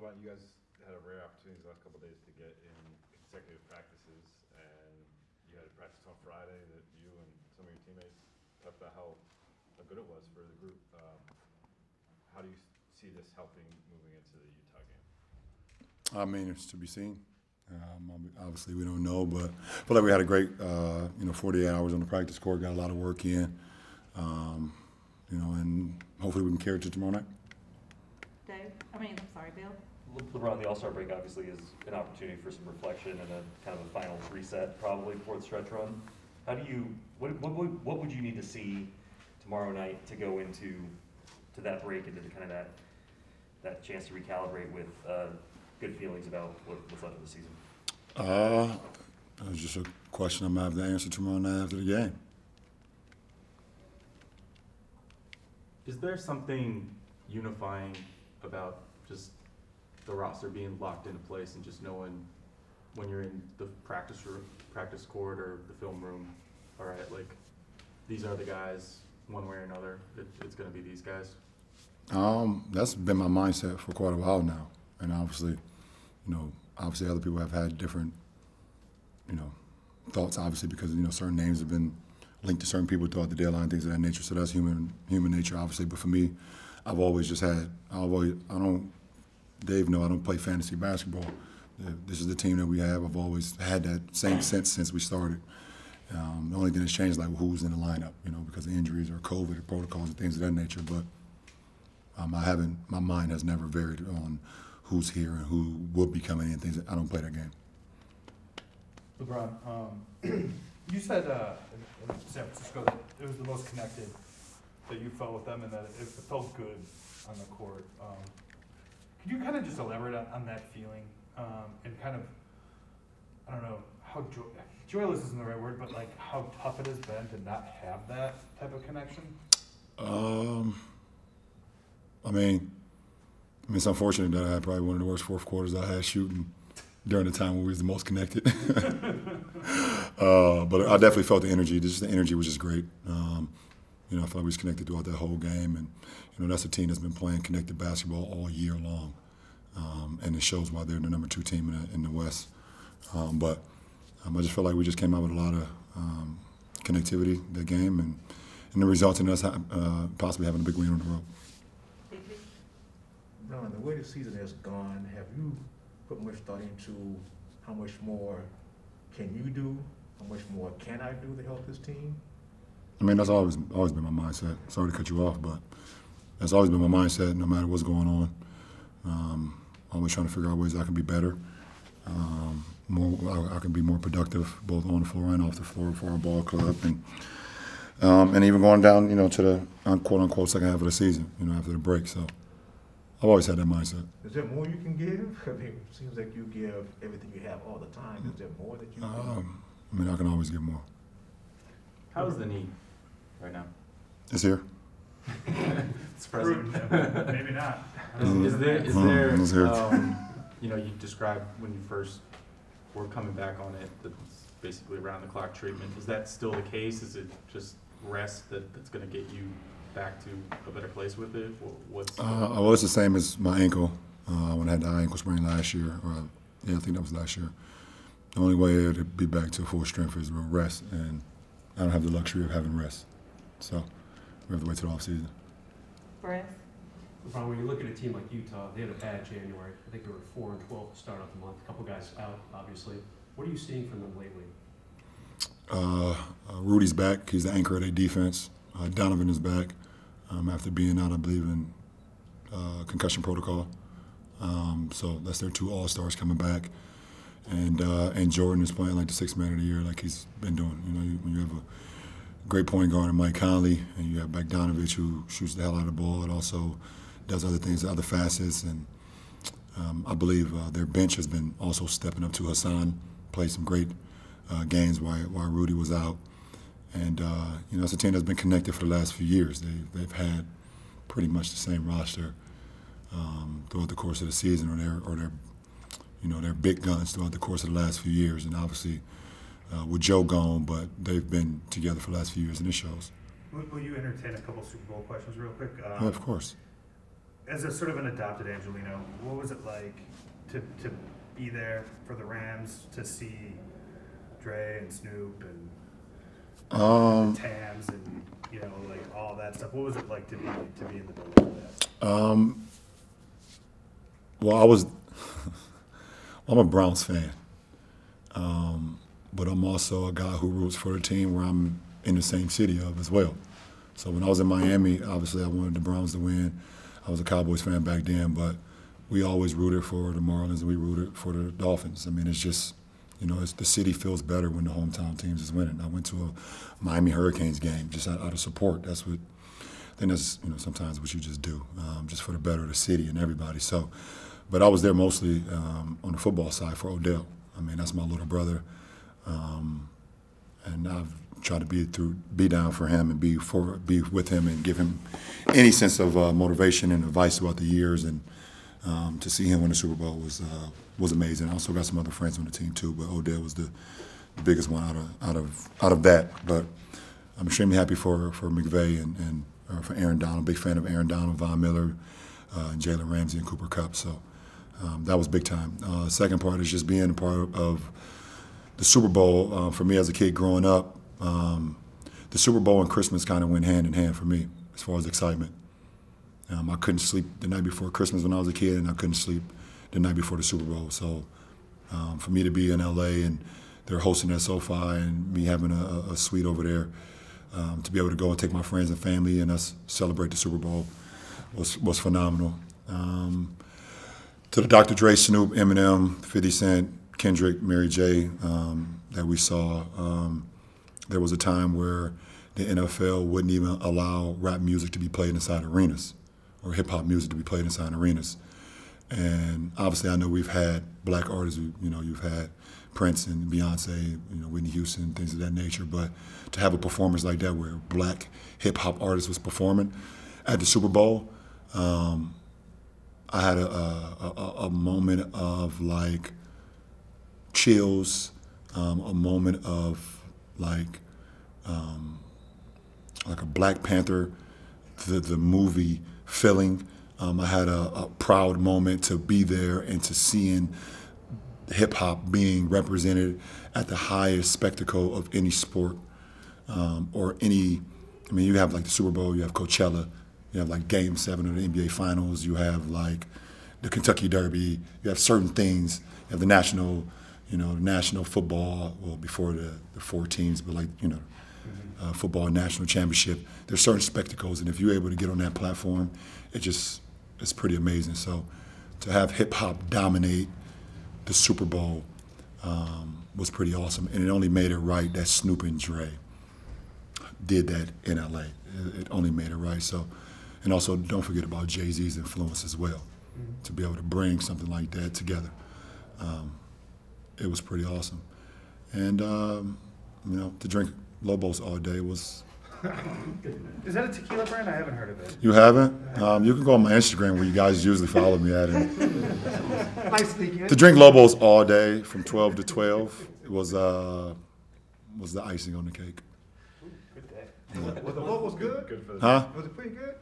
LeBron, you guys had a rare opportunity the last couple of days to get in consecutive practices, and you had a practice on Friday that you and some of your teammates talked about how good it was for the group. How do you see this helping moving into the Utah game? I mean, it's to be seen. Obviously, we don't know, but I feel like we had a great, 48 hours on the practice court, got a lot of work in, and hopefully we can carry it to tomorrow night. I'm sorry, Bill. LeBron, the All-Star break obviously is an opportunity for some reflection and a kind of a final reset probably before the stretch run. How do you, what would you need to see tomorrow night to go into that break, into the kind of that chance to recalibrate with good feelings about what's left of the season? It's just a question I'm going to have to answer tomorrow night after the game. Is there something unifying about just the roster being locked into place and just knowing when you're in the practice court or the film room, all right, like these are the guys, one way or another, it's going to be these guys? That's been my mindset for quite a while now, and obviously other people have had different, thoughts, obviously, because certain names have been linked to certain people throughout the deadline, things of that nature. So that's human nature, obviously. But for me, I've always just had. Dave know I don't play fantasy basketball. This is the team that we have. I've always had that same sense since we started. The only thing that's changed is like who's in the lineup, because of injuries or COVID or protocols and things of that nature. But my mind has never varied on who's here and who will be coming in. Things I don't play that game. LeBron, you said in San Francisco that it was the most connected that you felt with them, and that it felt good on the court. Could you kind of just elaborate on that feeling and kind of, I don't know, how joyless isn't the right word, but like how tough it has been to not have that type of connection? I mean, it's unfortunate that I had probably one of the worst fourth quarters I had shooting during the time when we was the most connected. But I definitely felt the energy. The energy was just great. I felt like we was connected throughout that whole game, and that's a team that's been playing connected basketball all year long, and it shows why they're the number 2 team in the West. But I just felt like we just came out with a lot of connectivity that game, and the result in us possibly having a big win on the road. Ron, the way the season has gone, have you put much thought into how much more can you do, how much more can I do to help this team? I mean, that's always been my mindset. Sorry to cut you off, but that's always been my mindset, no matter what's going on. Always trying to figure out ways I can be better. I can be more productive, both on the floor and off the floor for our ball club, and even going down, to the quote unquote second half of the season, after the break. So I've always had that mindset. Is there more you can give? I mean, it seems like you give everything you have all the time. Is there more that you can? I mean, I can always give more. How's the knee right now? It's here. It's present. Maybe not. Is there it's here. You described when you first were coming back on it, that's basically around the clock treatment. Is that still the case? Is it just rest that's going to get you back to a better place with it? Well, it's the same as my ankle when I had the high ankle sprain last year. I think that was last year. The only way to be back to full strength is with rest, and I don't have the luxury of having rest. So we have to wait till the offseason. Brett? LeBron, when you look at a team like Utah, they had a bad January. I think they were 4-12 to start off the month. A couple guys out, obviously. What are you seeing from them lately? Rudy's back. He's the anchor of their defense. Donovan is back after being out, I believe, in concussion protocol. So that's their 2 All-Stars coming back. And Jordan is playing like the 6th man of the year, like he's been doing. When you have a great point guard in Mike Conley, and you have Bogdanovich, who shoots the hell out of the ball and also does other things, other facets. And I believe their bench has been also stepping up to Hassan, played some great games while Rudy was out. And it's a team that's been connected for the last few years. They've had pretty much the same roster throughout the course of the season, or their big guns throughout the course of the last few years. And obviously, with Joe gone, but they've been together for the last few years, and it shows. Will you entertain a couple Super Bowl questions real quick? Yeah, of course. as a sort of an adopted Angelino, what was it like to be there for the Rams, to see Dre and Snoop and Tams and, you know, like all that stuff? What was it like to be in the building with that? Well, I'm a Browns fan, but I'm also a guy who roots for the team where I'm in the same city of as well. So when I was in Miami, obviously I wanted the Browns to win. I was a Cowboys fan back then, but we always rooted for the Marlins and we rooted for the Dolphins. I mean, it's just, you know, the city feels better when the hometown teams is winning. I went to a Miami Hurricanes game just out of support. I think that's, you know, sometimes what you just do, just for the better of the city and everybody. So, but I was there mostly on the football side for Odell. I mean, that's my little brother, and I've tried to be down for him and be with him and give him any sense of motivation and advice throughout the years. And to see him win the Super Bowl was amazing. I also got some other friends on the team too, but Odell was the biggest one out of that. But I'm extremely happy for McVay and for Aaron Donald. Big fan of Aaron Donald, Von Miller, and Jalen Ramsey and Cooper Kupp. So that was big time. Second part is just being a part of the Super Bowl. For me as a kid growing up, the Super Bowl and Christmas kind of went hand in hand for me as far as excitement. I couldn't sleep the night before Christmas when I was a kid, and I couldn't sleep the night before the Super Bowl. So for me to be in LA and they're hosting at SoFi and me having a suite over there, to be able to go and take my friends and family and us celebrate the Super Bowl was phenomenal. To the Dr. Dre, Snoop, Eminem, 50 Cent, Kendrick, Mary J. That we saw, there was a time where the NFL wouldn't even allow rap music to be played inside arenas or hip-hop music to be played inside arenas. And obviously I know we've had black artists, you know, you've had Prince and Beyonce, you know, Whitney Houston, things of that nature, but to have a performance like that where a black hip-hop artist was performing at the Super Bowl, I had a moment of like chills, a moment of like a Black Panther, the movie feeling. I had a proud moment to be there and to seeing hip hop being represented at the highest spectacle of any sport or any. I mean, you have like the Super Bowl, you have Coachella, you have like Game 7 of the NBA Finals, you have like the Kentucky Derby, you have certain things. You have the national, you know, national football. Well, before the 4 teams, but like, you know. Football national championship. There's certain spectacles, and if you're able to get on that platform, it's pretty amazing. So to have hip hop dominate the Super Bowl was pretty awesome, and it only made it right that Snoop and Dre did that in LA. It only made it right. So, and also don't forget about Jay-Z's influence as well, to be able to bring something like that together. It was pretty awesome, and you know, to drink Lobos all day was. Is that a tequila brand? I haven't heard of it. You haven't? You can go on my Instagram where you guys usually follow me at. To drink Lobos all day from 12 to 12 was the icing on the cake. Good day. Yeah. Was the Lobos good? Good for the Huh? Was it pretty good?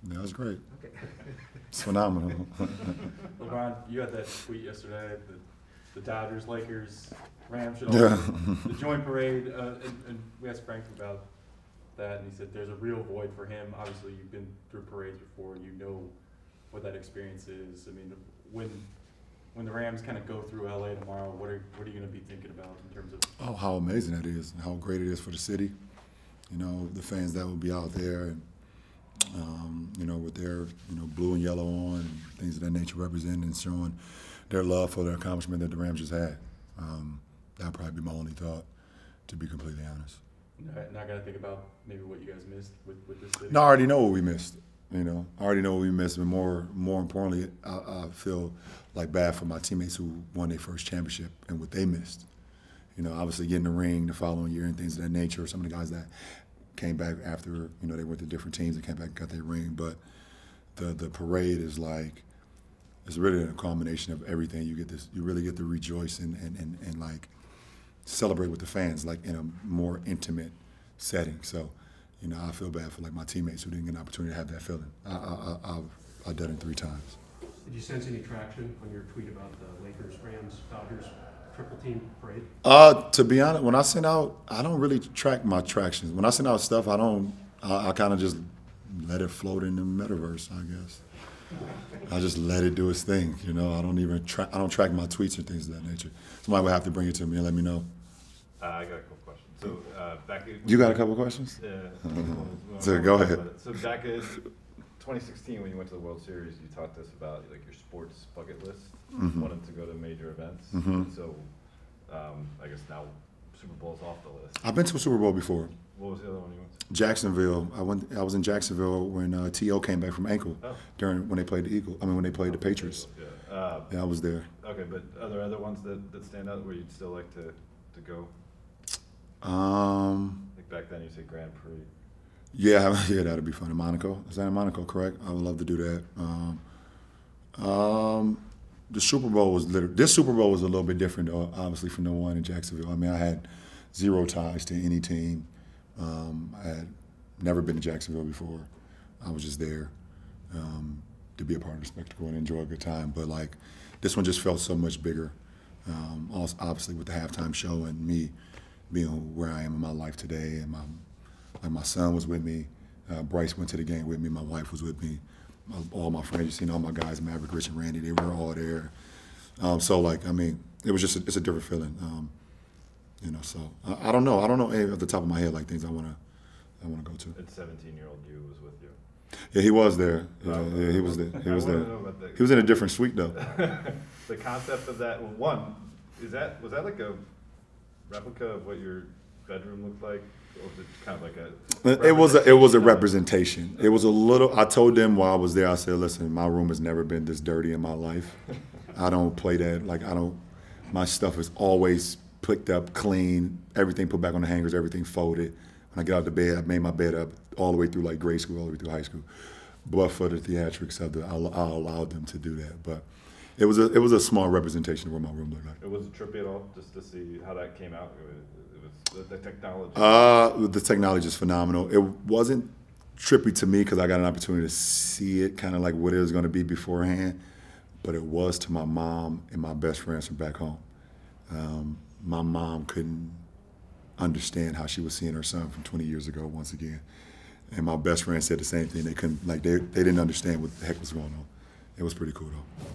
Yeah, it was great. Okay. It's phenomenal. LeBron, you had that tweet yesterday, the Dodgers, Lakers, Rams should all Yeah. the joint parade, and we asked Frank about that, and he said there's a real void for him. Obviously, you've been through parades before, you know what that experience is. I mean, when the Rams kind of go through LA tomorrow, what are you going to be thinking about in terms of? Oh, how amazing that is, and how great it is for the city. You know, the fans that will be out there, and you know, with their blue and yellow on, and things of that nature, representing and showing their love for the accomplishment that the Rams just had. That'd probably be my only thought, to be completely honest. Not going to think about maybe what you guys missed with this city? No, I already know what we missed. You know, I already know what we missed, but more importantly, I feel like bad for my teammates who won their first championship and what they missed. You know, obviously getting the ring the following year and things of that nature. Some of the guys that came back after, you know, they went to different teams and came back and got their ring. But the parade is like, it's really a culmination of everything. You really get to rejoice and like celebrate with the fans, like in a more intimate setting. So, you know, I feel bad for like my teammates who didn't get an opportunity to have that feeling. I've done it 3 times. Did you sense any traction on your tweet about the Lakers, Rams, Dodgers triple team parade? To be honest, when I send out, I don't really track my tractions. When I send out stuff, I kind of just let it float in the metaverse, I guess. I just let it do its thing, you know. I don't track my tweets or things of that nature. Somebody would have to bring it to me and let me know. I got a couple questions. So back in, You got a couple questions? So go ahead. So back in 2016, when you went to the World Series, you talked to us about like your sports bucket list, wanting to go to major events. So I guess now Super Bowl's off the list. I've been to a Super Bowl before. What was the other one you went to? Jacksonville. I was in Jacksonville when T.O. came back from ankle when they played the when they played the Patriots. Yeah. Yeah, I was there. Okay, but are there other ones that stand out where you'd still like to go? Like back then you said Grand Prix. Yeah, that'd be fun. In Monaco. Is that in Monaco, correct? I would love to do that. The Super Bowl was this Super Bowl was a little bit different, obviously, from the one in Jacksonville. I mean, I had 0 ties to any team. I had never been to Jacksonville before. I was just there to be a part of the spectacle and enjoy a good time. But like, this one just felt so much bigger. Also, obviously, with the halftime show and me being where I am in my life today, and my son was with me. Bryce went to the game with me. My wife was with me. All my friends, you've seen all my guys, Maverick, Rich, and Randy. They were all there. So like, I mean, it was just it's a different feeling. You know, so I don't know. I don't know any at the top of my head like things I wanna go to. And 17-year-old you was with you. Yeah, he was there. Yeah, he was there. He was there. He was in a different suite though. The concept of that, well, was that like a replica of what your bedroom looked like, or was it kind of like a? It was a representation. It was a little. I told them while I was there. I said, "Listen, my room has never been this dirty in my life. I don't play that. Like I don't. My stuff is always picked up, clean. Everything put back on the hangers. Everything folded. When I get out of bed, I made my bed up all the way through like grade school, all the way through high school. But for the theatrics of I allowed them to do that. But it was a small representation of what my room looked like. It wasn't trippy at all, just to see how that came out. It was the technology. The technology is phenomenal. It wasn't trippy to me because I got an opportunity to see it, kind of like what it was going to be beforehand. But it was to my mom and my best friends from back home. My mom couldn't understand how she was seeing her son from 20 years ago once again. And my best friend said the same thing. They couldn't, like, they didn't understand what the heck was going on. It was pretty cool though.